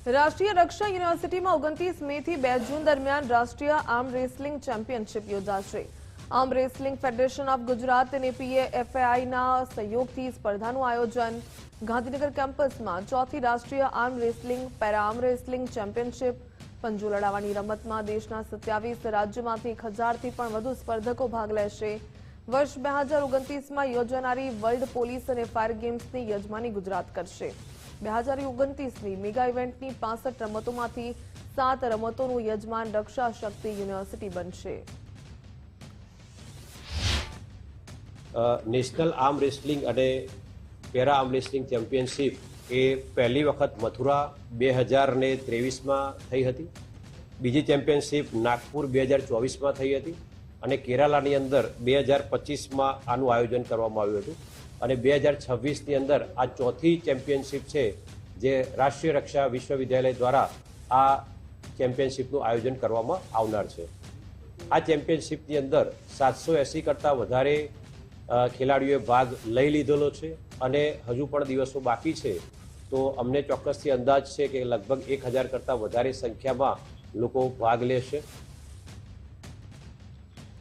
રાષ્ટ્રીય રક્ષા યુનિવર્સિટીમાં 29 મે થી 2 જૂન દરમિયાન રાષ્ટ્રીય આર્મ રેસલિંગ ચેમ્પિયનશિપ યોજાશે। Arm wrestling federation of Gujarat અને PAFAIના સહયોગથી સ્પર્ધાનું આયોજન ગાંધીનગર કેમ્પસમાં ચોથી રાષ્ટ્રીય arm wrestling para arm wrestling championship પંજો લડાવવાની રમતમાં દેશના 27 રાજ્યોમાંથી 1000થી પણ વધુ સ્પર્ધકો ભાગ લેશે। વર્ષ 2029માં યોજાનારી વર્લ્ડ પોલીસ અને ફાયર ગેમ્સની યજમાની ગુજરાત કરશે। 2029ની મેગા ઇવેન્ટની 65 રમતોમાંથી 7 રમતોનું યજમાન રક્ષા શક્તિ યુનિવર્સિટી બનશે। નેશનલ આર્મ રેસલિંગ અને પેરા આર્મ રેસલિંગ ચેમ્પિયનશિપ એ પહેલી વખત મથુરા 2023માં થઈ હતી। બીજી ચેમ્પિયનશિપ નાગપુર 2024માં થઈ હતી અને કેરાલાની અંદર 2025માં આનું આયોજન કરવામાં આવ્યું હતું અને 2026ની અંદર આ ચોથી ચેમ્પિયનશિપ છે જે રાષ્ટ્રીય રક્ષા વિશ્વવિદ્યાલય દ્વારા આ ચેમ્પિયનશિપનું આયોજન કરવામાં આવનાર છે। આ ચેમ્પિયનશિપની અંદર 780 કરતાં વધારે ખેલાડીઓએ ભાગ લઈ લીધેલો છે અને હજુ પણ દિવસો બાકી છે, તો અમને ચોક્કસથી અંદાજ છે કે લગભગ 1000 કરતાં વધારે સંખ્યામાં લોકો ભાગ લેશે।